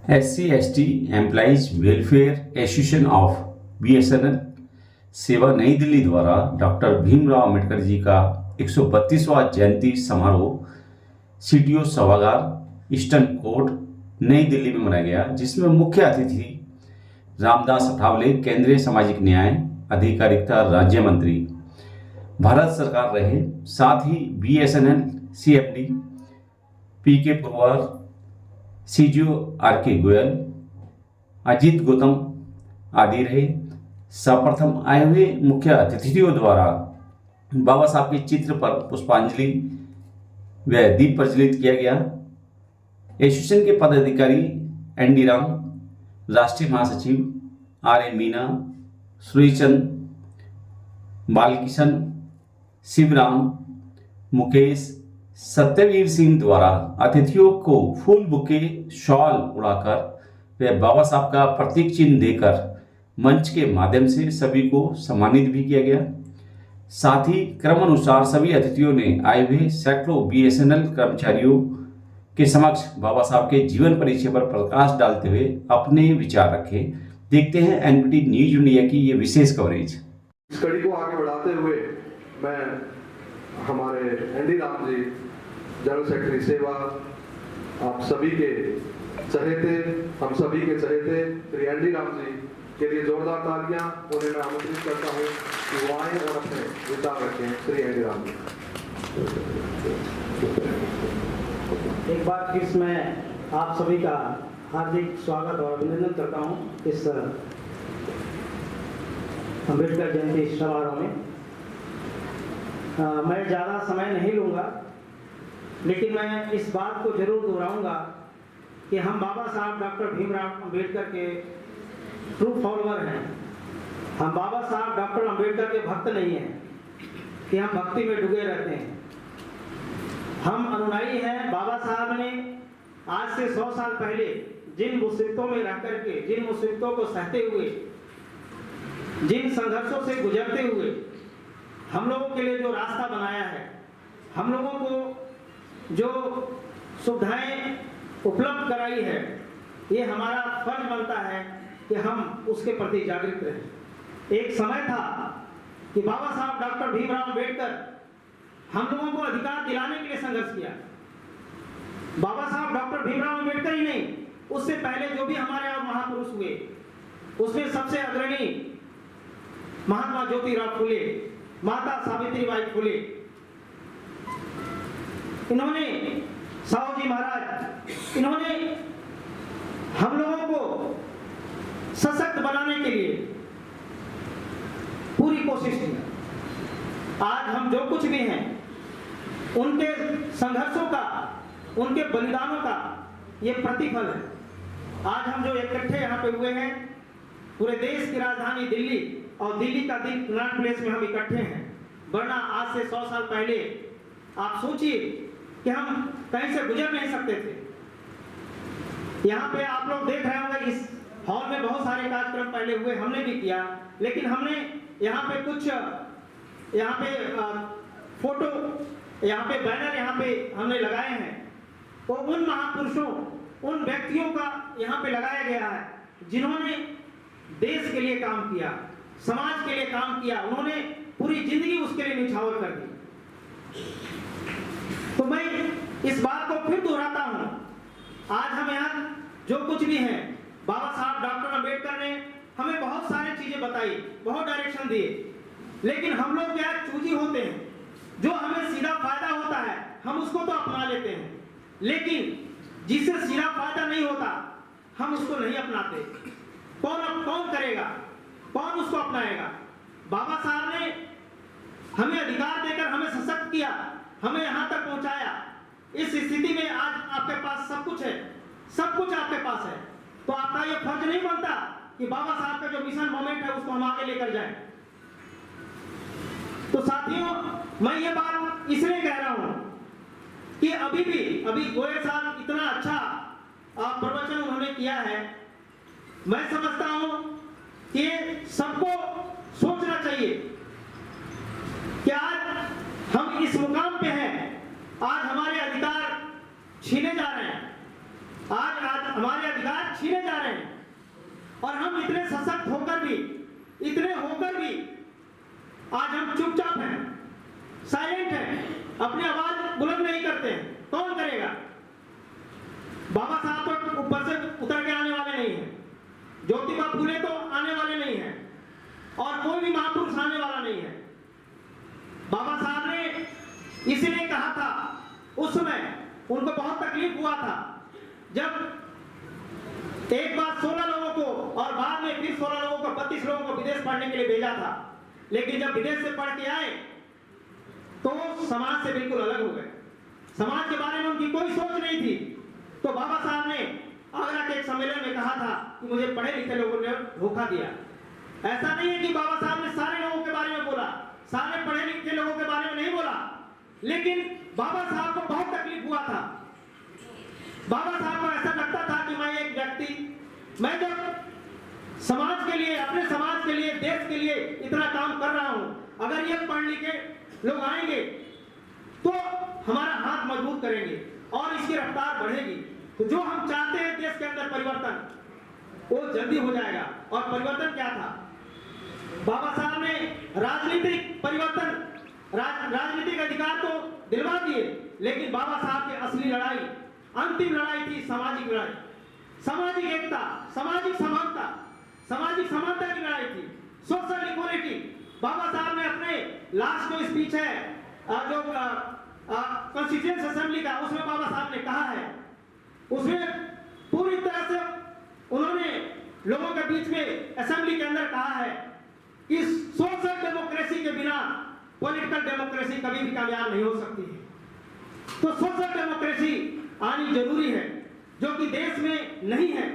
SC/ST employees welfare association of BSNL सेवा नई दिल्ली द्वारा डॉक्टर भीमराव अंबेडकर जी का 132वां जयंती समारोह CTO सभागार ईस्टर्न कोर्ट नई दिल्ली में मनाया गया, जिसमें मुख्य अतिथि रामदास अठावले केंद्रीय सामाजिक न्याय अधिकारिता राज्य मंत्री भारत सरकार रहे। साथ ही BSNL CFD PK Purwar, CGO RK Goyal, Ajit Gautam आदि रहे। सर्वप्रथम आए हुए मुख्य अतिथियों द्वारा बाबा साहब के चित्र पर पुष्पांजलि व दीप प्रज्वलित किया गया। एसोसिएशन के पदाधिकारी ND राम, राष्ट्रीय महासचिव RA मीना, श्रीचंद, बालकिशन, शिवराम, मुकेश, सत्यवीर सिंह द्वारा अतिथियों को फूल बुके शॉल उड़ाकर व बाबा साहब का प्रतीक चिन्ह देकर मंच के माध्यम से सभी को सम्मानित भी किया गया। साथ ही क्रमानुसार सभी अतिथियों ने आए हुए सैकड़ों BSNL कर्मचारियों के समक्ष बाबा साहब के जीवन परिचय पर प्रकाश डालते हुए अपने विचार रखे। देखते हैं NPT न्यूज इंडिया की ये विशेष कवरेज। इस कड़ी को आगे बढ़ाते हुए मैं हमारे ND Ram ji, general secretary सेवा, आप सभी के चहेते, हम सभी के चहेते श्री ND राम जी के लिए जोरदार तालियां। उन्हें मैं आमंत्रित करता हूं कि वो आए और अपने विचार रखें। श्री ND राम जी। एक बार फिर मैं आप सभी का हार्दिक स्वागत और अभिनंदन करता हूं इस अम्बेडकर जयंती समारोह में। मैं ज़्यादा समय नहीं लूँगा, लेकिन मैं इस बात को जरूर दोहराऊंगा कि हम बाबा साहब डॉक्टर भीमराव अंबेडकर के ट्रू फॉलोअर हैं। हम बाबा साहब डॉक्टर अंबेडकर के भक्त नहीं हैं कि हम भक्ति में डूबे रहते हैं। हम अनुयायी हैं। बाबा साहब ने आज से 100 साल पहले जिन मुसीबतों में रह करके, जिन मुसीबतों को सहते हुए, जिन संघर्षों से गुजरते हुए हम लोगों के लिए जो रास्ता बनाया है, हम लोगों को जो सुविधाएं उपलब्ध कराई है, ये हमारा फर्ज बनता है कि हम उसके प्रति जागृत रहें। एक समय था कि बाबा साहब डॉक्टर भीमराव अंबेडकर हम लोगों को अधिकार दिलाने के लिए संघर्ष किया। बाबा साहब डॉक्टर भीमराव अंबेडकर ही नहीं, उससे पहले जो भी हमारे यहाँ महापुरुष हुए, उसमें सबसे अग्रणी महात्मा ज्योतिराव फुले, माता सावित्रीबाई फुले, इन्होंने साहू जी महाराज, इन्होंने हम लोगों को सशक्त बनाने के लिए पूरी कोशिश की। आज हम जो कुछ भी हैं, उनके संघर्षों का, उनके बलिदानों का ये प्रतिफल है। आज हम जो इकट्ठे यहाँ पे हुए हैं, पूरे देश की राजधानी दिल्ली और दिल्ली का दिल कनॉट प्लेस में हम इकट्ठे हैं। वरना आज से 100 साल पहले आप सोचिए कि हम कहीं से गुजर नहीं सकते थे। यहाँ पे आप लोग देख रहे होंगे, इस हॉल में बहुत सारे कार्यक्रम पहले हुए, हमने भी किया, लेकिन हमने यहाँ पे कुछ, यहाँ पे फोटो, यहाँ पे बैनर यहाँ पे हमने लगाए हैं। तो उन महापुरुषों, उन व्यक्तियों का यहाँ पे लगाया गया है जिन्होंने देश के लिए काम किया, समाज के लिए काम किया, उन्होंने पूरी जिंदगी उसके लिए निछावर कर दी। तो मैं इस बात को फिर दोहराता हूं, आज हम यहाँ जो कुछ भी हैं, बाबा साहब डॉक्टर अंबेडकर ने हमें बहुत सारी चीजें बताई, बहुत डायरेक्शन दिए, लेकिन हम लोग क्या चूजी होते हैं, जो हमें सीधा फायदा होता है हम उसको तो अपना लेते हैं, लेकिन जिससे सीधा फायदा नहीं होता हम उसको नहीं अपनाते। कौन करेगा, कौन उसको अपनाएगा? बाबा साहब ने हमें अधिकार देकर हमें सशक्त किया, हमें यहाँ तक पहुँचाया। इस स्थिति में आज आपके पास सब कुछ है, सब कुछ आपके पास है, तो आपका ये फर्ज नहीं बनता कि बाबा साहब का जो मिशन मोमेंट है उसको हम आगे लेकर जाएं। तो साथियों, मैं ये बात इसलिए कह रहा हूं कि अभी गोयल साहब इतना अच्छा प्रवचन उन्होंने किया है। मैं समझता हूं कि सबको सोचना चाहिए कि आज हम इस मुकाम पे हैं, आज हमारे अधिकार छीने जा रहे हैं, आज हमारे अधिकार छीने जा रहे हैं। और हम इतने सशक्त होकर भी, इतने होकर भी आज हम चुपचाप हैं, साइलेंट हैं, अपनी आवाज बुलंद नहीं करते हैं। कौन करेगा? बाबा साहब तो ऊपर से उतर के आने वाले नहीं हैं, ज्योतिबा फूले तो आने वाले नहीं हैं, और कोई भी महापुरुष आने वाला नहीं है। बाबा साहब ने इसलिए कहा था, उस समय उनको बहुत तकलीफ हुआ था जब एक बार 16 लोगों को और बाद में फिर 16 लोगों को, 32 लोगों को विदेश पढ़ने के लिए भेजा था। लेकिन जब विदेश से पढ़ के आए तो समाज से बिल्कुल अलग हो गए। समाज के बारे में उनकी कोई सोच नहीं थी। तो बाबा साहब ने आगरा के एक सम्मेलन में कहा था कि मुझे पढ़े लिखे लोगों ने धोखा दिया। ऐसा नहीं है कि बाबा साहब ने सारे लोगों के बारे में बोला, सारे पढ़े लिखे लोगों के बारे में नहीं बोला, लेकिन बाबा साहब को बहुत तकलीफ हुआ था। बाबा साहब को ऐसा लगता था कि मैं एक व्यक्ति, मैं जब समाज के लिए, अपने समाज के लिए, देश के लिए इतना काम कर रहा हूं, अगर ये पढ़ लिखे लोग आएंगे तो हमारा हाथ मजबूत करेंगे और इसकी रफ्तार बढ़ेगी। तो जो हम चाहते हैं देश के अंदर परिवर्तन, वो जल्दी हो जाएगा। और परिवर्तन क्या था? बाबा साहब ने राजनीतिक परिवर्तन, राजनीतिक अधिकार तो दिलवा दिए, लेकिन बाबा साहब की असली लड़ाई, अंतिम लड़ाई थी सामाजिक लड़ाई, सामाजिक एकता, सामाजिक समानता, सामाजिक समानता की लड़ाई थी, सोशल इक्वालिटी। बाबा साहब ने अपने लास्ट जो स्पीच है, जो कॉन्स्टिट्यूएंट असेंबली का, उसमें बाबा साहब ने कहा है, उसमें पूरी तरह से उन्होंने लोगों के बीच में असेंबली के अंदर कहा है कि सोशल डेमोक्रेसी के बिना पॉलिटिकल डेमोक्रेसी कभी भी कामयाब नहीं हो सकती है। तो सोशल डेमोक्रेसी आनी जरूरी है, जो कि देश में नहीं है।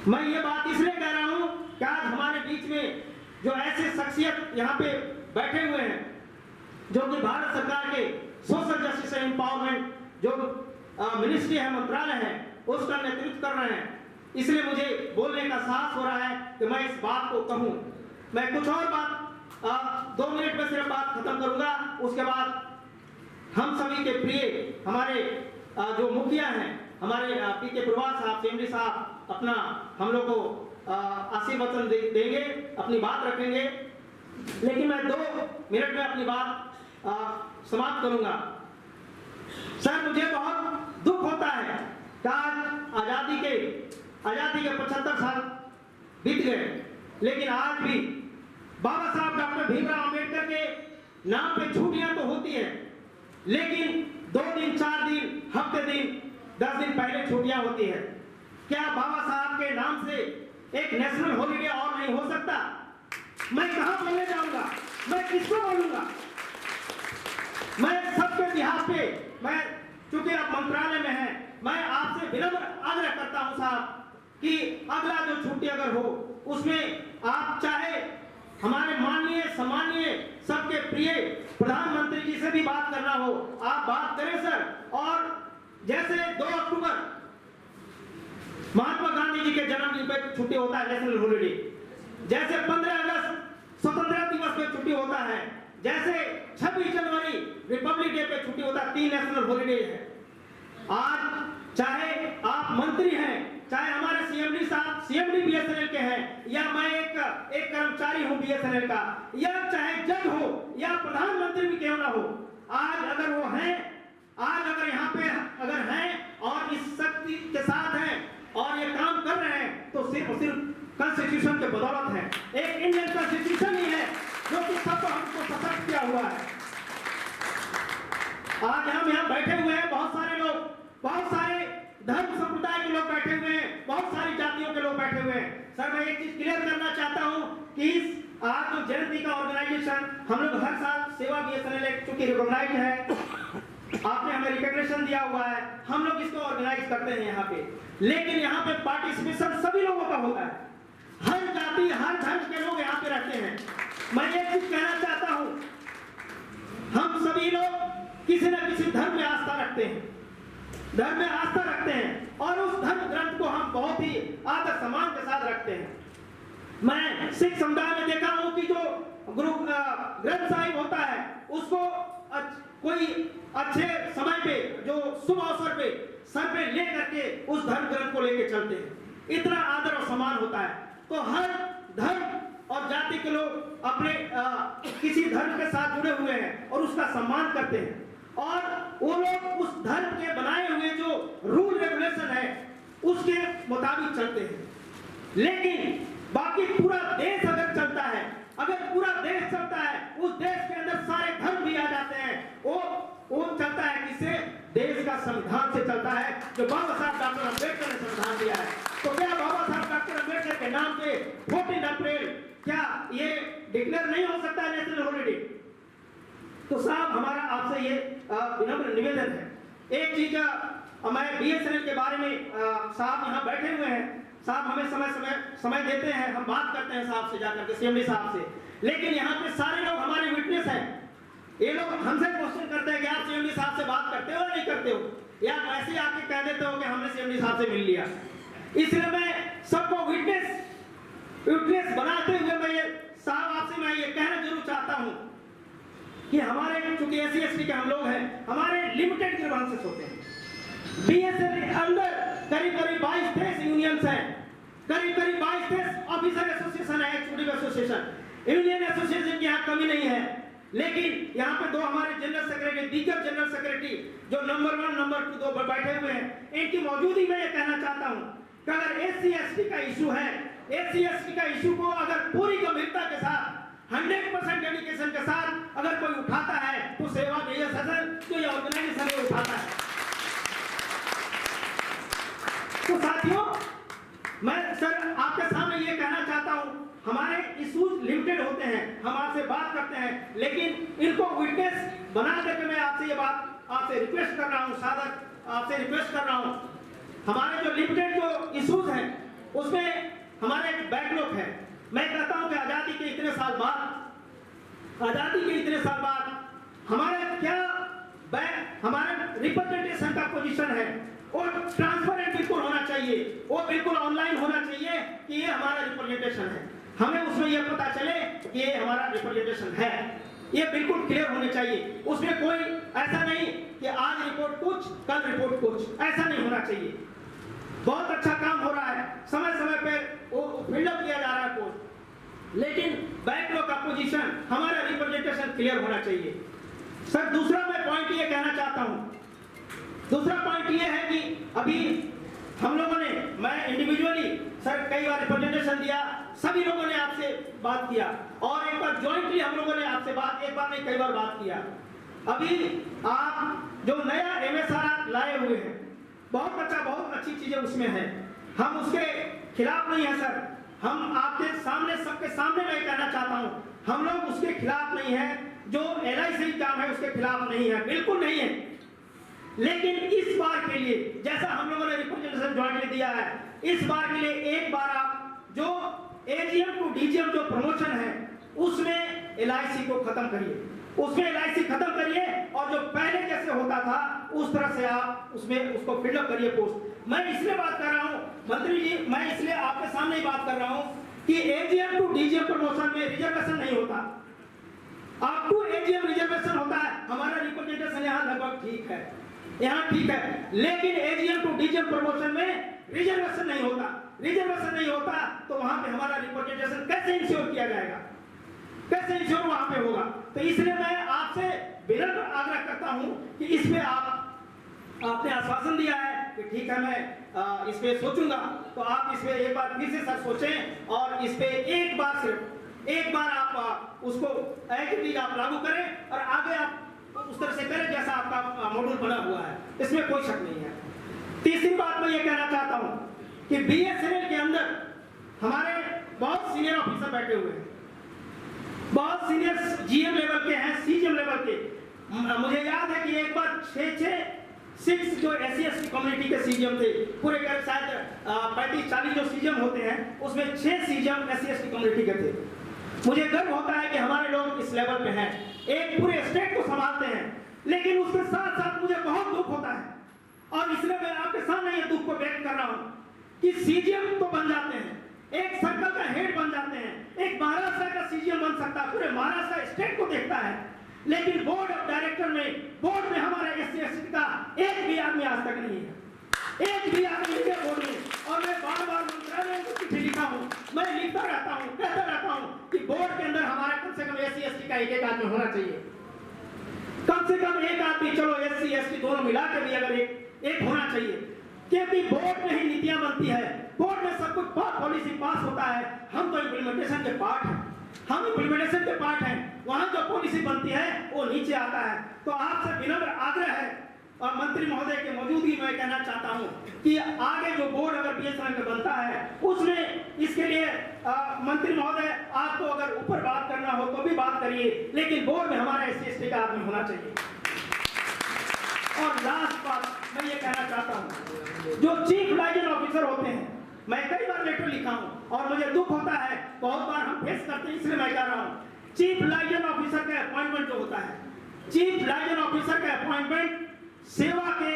मैं ये बात इसलिए कह रहा हूं कि आज हमारे बीच में जो ऐसे शख्सियत यहाँ पे बैठे हुए हैं, जो कि भारत सरकार के सोशल जस्टिस एंड एम्पावरमेंट जो मिनिस्ट्री है, मंत्रालय है, उसका नेतृत्व कर रहे हैं, इसलिए मुझे बोलने का साहस हो रहा है कि मैं इस बात को कहूं। मैं कुछ और बात 2 मिनट में सिर्फ बात खत्म करूंगा, उसके बाद हम सभी के प्रिय हमारे जो मुखिया हैं, हमारे पीके प्रवास साहब, सेमरी साहब अपना हम लोग को आशीर्वचन देंगे, अपनी बात रखेंगे। लेकिन मैं 2 मिनट में अपनी बात समाप्त करूंगा। सर, मुझे बहुत दुख होता है कि आज आजादी के 75 साल बीत गए, लेकिन आज भी बाबा साहब डॉक्टर भीमराव अंबेडकर के नाम पे छुट्टियां तो होती है, लेकिन 2 दिन, 4 दिन, हफ्ते दिन, 10 दिन पहले छुट्टियां होती है। क्या बाबा साहब के नाम से एक नेशनल हॉलीडे और नहीं हो सकता? मैं कहां बोलने जाऊंगा? मैं किसको बोलूंगा? मैं सबके बिहाफ पे, मैं चूंकि आप मंत्रालय में हैं, मैं आपसे विनम्र आग्रह करता हूं साहब कि अगला जो छुट्टी अगर हो, उसमें आप चाहे हमारे माननीय सम्मानीय सबके प्रिय प्रधानमंत्री जी से भी बात करना हो, आप बात करें सर। और जैसे 2 अक्टूबर महात्मा गांधी जी के जन्मदिन पर छुट्टी होता है, नेशनल हॉलीडे, जैसे 15 अगस्त स्वतंत्रता दिवस पे छुट्टी होता है, जैसे 26 जनवरी रिपब्लिक डे पे छुट्टी होता है, 3 नेशनल हॉलीडे है। आज चाहे आप मंत्री हैं, चाहे हमारे सीएमडी साहब सीएमडी बीएसएनएल के हैं, या मैं एक कर्मचारी हूं बीएसएनएल का, या चाहे जज हो या प्रधानमंत्री भी क्यों ना हो, आज अगर वो हैं, आज अगर यहाँ पे अगर हैं और इस शक्ति के साथ हैं और ये काम कर रहे हैं, तो सिर्फ और सिर्फ कॉन्स्टिट्यूशन के बदौलत है। एक इंडियन कॉन्स्टिट्यूशन ही है जो कि सबको हमको सशक्त किया हुआ है। आज हम यहाँ बैठे हुए हैं, बहुत सारे लोग, बहुत सारे धर्म संप्रदाय के लोग बैठे हुए हैं, बहुत सारी जातियों के लोग बैठे हुए हैं। सर, मैं एक चीज क्लियर करना चाहता हूँ कि इस आज जो जयंती का ऑर्गेनाइजेशन हम लोग हर साल सेवा बीएसएनएल चूंकि रिकॉग्नाइज है, आपने हमें रिकॉग्निशन दिया हुआ है, हम लोग इसको ऑर्गेनाइज करते हैं यहाँ पे। लेकिन यहाँ पे पार्टिसिपेशन सभी लोगों का होता है, हर जाति हर धर्म के लोग यहाँ पे रहते हैं। मैं एक चीज कहना चाहता हूँ, हम सभी लोग किसी न किसी धर्म में आस्था रखते हैं, धर्म में आस्था रखते हैं, और उस धर्म ग्रंथ को हम बहुत ही आदर सम्मान के साथ रखते हैं। मैं सिख समुदाय में देखा हूं कि जो गुरु ग्रंथ साहिब होता है, उसको कोई अच्छे समय पे, जो शुभ अवसर पे सर पे ले करके उस धर्म ग्रंथ को लेके चलते हैं। इतना आदर और सम्मान होता है। तो हर धर्म और जाति के लोग अपने किसी धर्म के साथ जुड़े हुए हैं और उसका सम्मान करते हैं, और वो लोग उस धर्म के बनाए हुए जो रूल रेगुलेशन है उसके मुताबिक चलते हैं। लेकिन बाकी पूरा देश अगर चलता है, अगर पूरा देश चलता है, उस देश के अंदर सारे धर्म भी आ जाते हैं, वो चलता है किससे? देश का संविधान से चलता है, जो बाबा साहब डॉक्टर अम्बेडकर ने संविधान दिया है। तो क्या बाबा साहब डॉक्टर अम्बेडकर के नाम पे 14 अप्रैल क्या ये डिक्लेयर नहीं हो सकता है नेशनल हॉलिडे? तो साहब हमारा आपसे ये विनम्र निवेदन है। एक चीज मैं BSNL के बारे में साहब यहाँ बैठे हुए हैं, साहब हमें समय देते हैं, हम बात करते हैं साहब से जाकर के, CMD साहब से। लेकिन यहाँ पे सारे लोग हमारे विटनेस हैं। ये लोग हमसे क्वेश्चन करते हैं कि आप CMD साहब से बात करते हो या नहीं करते हो, या ऐसे आके कह देते हो कि हमने CMD साहब से मिल लिया। इसलिए मैं सबको विटनेस बनाते हुए मैं ये साहब आपसे मैं ये कहना जरूर चाहता हूँ कि हमारे चूंकि SC ST के हम लोग हैं, हमारे लिमिटेड ग्रीवेंसेस होते हैं। BSNL के अंदर करीब 22 यूनियंस हैं, करीब 22 ऑफिसर एसोसिएशन है, एक्जीक्यूटिव एसोसिएशन, यूनियन एसोसिएशन की यहाँ कमी नहीं है। लेकिन यहाँ पे 2 हमारे जनरल सेक्रेटरी, दीगर जनरल सेक्रेटरी जो नंबर 1 नंबर 2 पर बैठे हुए हैं, इनकी मौजूदगी में ये कहना चाहता हूँ कि अगर SC ST का इशू है, SC ST का इशू को अगर पूरी गंभीरता के साथ 100% डेडिकेशन के साथ अगर कोई उठाता है तो सेवा विजय सदन जो ये ऑर्गेनाइजेशन है उठाता है। तो साथियों, मैं सर आपके सामने ये कहना चाहता हूं, हमारे इश्यूज लिमिटेड होते हैं, हम आपसे बात करते हैं, लेकिन इनको विटनेस बना करके मैं आपसे ये बात आपसे रिक्वेस्ट कर रहा हूं, सादर आपसे रिक्वेस्ट कर रहा हूं। हमारे जो लिमिटेड जो इश्यूज हैं उसमें हमारे एक बैकलॉग है। मैं कहता हूं कि आजादी के इतने साल बाद हमारे रिप्रेजेंटेशन का पोजीशन है और ट्रांसपेरेंट बिल्कुल होना चाहिए, वो बिल्कुल ऑनलाइन होना चाहिए कि ये हमारा रिप्रेजेंटेशन है, हमें उसमें ये पता चले कि ये हमारा रिप्रेजेंटेशन है, ये बिल्कुल क्लियर होने चाहिए। उसमें कोई ऐसा नहीं कि आज रिपोर्ट कुछ कल रिपोर्ट कुछ, ऐसा नहीं होना चाहिए। बहुत अच्छा काम हो रहा है, समय पे वो फिलअप किया जा रहा है पोस्ट, लेकिन बैकलॉग का पोजीशन हमारा रिप्रेजेंटेशन क्लियर होना चाहिए। सर दूसरा मैं पॉइंट ये कहना चाहता हूं, दूसरा पॉइंट ये है कि अभी हम लोगों ने, मैं इंडिविजुअली सर कई बार रिप्रेजेंटेशन दिया, सभी लोगों ने आपसे बात किया और एक बार जॉइंटली हम लोगों ने आपसे बात, एक बार नहीं कई बार बात किया। अभी आप जो नया MSR लाए हुए हैं, बहुत अच्छा, बहुत अच्छी चीजें उसमें हैं, हम उसके खिलाफ नहीं है सर, हम आपके सामने सबके सामने मैं कहना चाहता हूं, हम लोग उसके खिलाफ नहीं है, जो LIC काम है उसके खिलाफ नहीं है, बिल्कुल नहीं है। लेकिन इस बार के लिए जैसा हम लोगों ने रिप्रेजेंटेशन जॉइंटली दिया है, इस बार के लिए एक बार आप जो AGM टू DGM जो प्रमोशन है उसमें LIC को खत्म करिए, उसमें LIC खत्म करिए और जो पहले जैसे होता था उस तरह से आप उसमें उसको फिलअप करिए पोस्ट। मैं इसलिए बात कर रहा हूं मंत्री जी, मैं इसलिए आपके सामने ही बात कर रहा हूं कि AGM टू DGM प्रमोशन में रिजर्वेशन नहीं होता, अप टू AGM रिजर्वेशन होता है। हमारा रिप्रेजेंटेशन यहाँ लगभग ठीक है, यहाँ ठीक है, लेकिन AGM टू DGM प्रमोशन में रिजर्वेशन नहीं होता। रिजर्वेशन नहीं होता तो वहां पे हमारा रिप्रेजेंटेशन कैसे इंश्योर किया जाएगा, कैसे इंश्योर वहां पे होगा? तो इसलिए मैं आपसे विनम्र आग्रह करता हूं कि इसमें आपने आश्वासन दिया है कि ठीक है मैं इस पे सोचूंगा, तो आप इस पे एक बार फिर से सर सोचें और इस पे एक बार सिर्फ एक बार आप उसको एक्टिविटी आप लागू करें और आगे आप उस तरह से करें जैसा आपका मॉड्यूल बना हुआ है, इसमें कोई शक नहीं है। तीसरी बात मैं ये कहना चाहता हूं कि BSNL के अंदर हमारे बहुत सीनियर ऑफिसर बैठे हुए हैं, बहुत सीनियर GM लेवल के हैं, CGM लेवल के। मुझे याद है कि एक बार 6 जो SC ST कम्युनिटी के CGM थे, पूरे कर शायद 35-40 जो CGM होते हैं उसमें 6 CGM SC ST कम्युनिटी के थे। मुझे गर्व होता है कि हमारे लोग इस लेवल पे हैं, एक पूरे स्टेट को संभालते हैं, लेकिन उसके साथ साथ मुझे बहुत दुख होता है और इसलिए मैं आपके सामने ये दुख को व्यक्त कर रहा हूँ कि CGM तो बन जाते हैं, एक सर्कल का हेड बन जाते हैं, एक महाराष्ट्र का CGM बन सकता है, पूरे महाराष्ट्र स्टेट को देखता है, लेकिन बोर्ड ऑफ डायरेक्टर में, बोर्ड में हमारे SC ST का एक भी आदमी आज तक नहीं है, एक का एक आदमी होना चाहिए, कम से कम एक आदमी, चलो SC ST दोनों मिला के भी अगर एक होना चाहिए, क्योंकि बोर्ड में ही नीतियां बनती है, बोर्ड में सब कुछ पॉलिसी पास होता है, हम तो इम्प्लीमेंटेशन के पार्ट हैं, वहां जो पॉलिसी बनती है वो नीचे आता है। तो आपसे विनम्र आग्रह है और मंत्री महोदय के मौजूदगी में कहना चाहता हूं कि आगे जो बोर्ड अगर BSNL में बनता है उसमें इसके लिए मंत्री महोदय आपको अगर ऊपर बात करना हो तो भी बात करिए, लेकिन बोर्ड में हमारा SC ST का आदमी होना चाहिए। और लास्ट बात मैं ये कहना चाहता हूं, जो चीफ लाइजन ऑफिसर होते हैं, मैं कई बार लेटर लिखा हूं और मुझे दुख होता है, बहुत बार हम फेस करते हैं, इसलिए मैं कह रहा हूं, चीफ लाइजन ऑफिसर का अपॉइंटमेंट जो होता है, चीफ लाइजन ऑफिसर का अपॉइंटमेंट सेवा के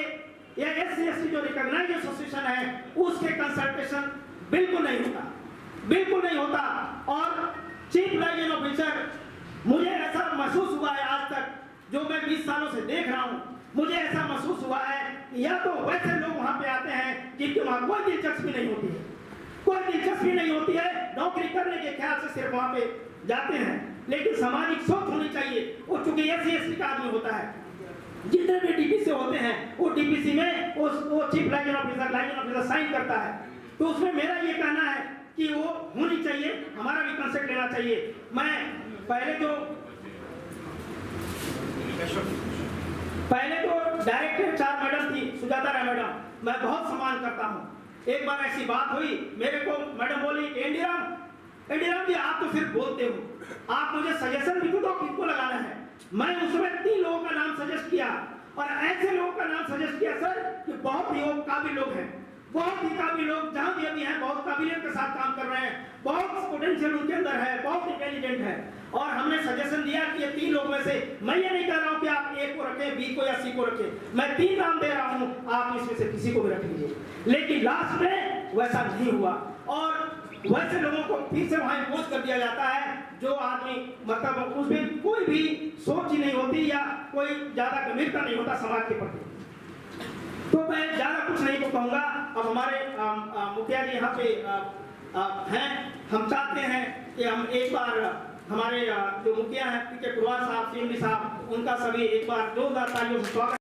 या SC ST जो रिकॉग्नाइज्ड एसोसिएशन है उसके कंसल्टेशन बिल्कुल नहीं होता। और चीफ लाइजन ऑफिसर, मुझे ऐसा महसूस हुआ है आज तक जो मैं 20 सालों से देख रहा हूं, मुझे ऐसा महसूस हुआ है या तो वैसे लोग वहां पे आते हैं जिनके वहां कोई दिलचस्पी नहीं होती है, नौकरी करने के ख्याल से सिर्फ वहां पे जाते हैं, लेकिन सामाजिक सोच होनी चाहिए। वो चूंकि SC ST का आदमी होता है, जितने भी DPC होते हैं वो DPC में वो चीफ लाइजन ऑफिसर साइन करता है, तो उसमें मेरा ये कहना है कि वो होनी चाहिए, हमारा भी कंसेप्ट लेना चाहिए। मैं पहले तो डायरेक्टर 4 मैडम थी, सुजाता राय मैडम, मैं बहुत सम्मान करता हूं। एक बार ऐसी बात हुई, मेरे को मैडम बोली, एनडी राम जी आप तो सिर्फ बोलते हो, आप मुझे सजेशन भी दो किसको लगाना है। मैं उसमें 3 लोगों का नाम सजेस्ट किया और ऐसे लोगों का नाम सजेस्ट किया सर कि बहुत ही काबिल लोग हैं, बहुत ही काबिल लोग जहां भी अभी हैं, बहुत काबिलियत के साथ काम कर रहे हैं, बहुत पोटेंशियल उनके अंदर है, बहुत इंटेलिजेंट है। और हमने सजेशन दिया कि ये 3 लोग में से, मैं ये नहीं कह रहा हूं कि आप A को रखें, B को या C को रखें, मैं 3 नाम दे रहा हूं, आप इसमें से किसी को भी रख लीजिए। लेकिन लास्ट में वैसा नहीं हुआ और वैसे लोगों को फिर से वहां इम्पोज कर दिया जाता है जो आदमी मतलब उसमें कोई भी सोच ही नहीं होती या कोई ज्यादा गंभीरता नहीं होता समाज के प्रति। तो मैं ज्यादा कुछ नहीं कहूंगा। अब हमारे मुखिया जी यहाँ पे हैं, हम चाहते हैं कि हम एक बार हमारे जो मुखिया हैं PK कुरवार साहब, CMD साहब, उनका सभी एक बार जोरदार तालियों से स्वागत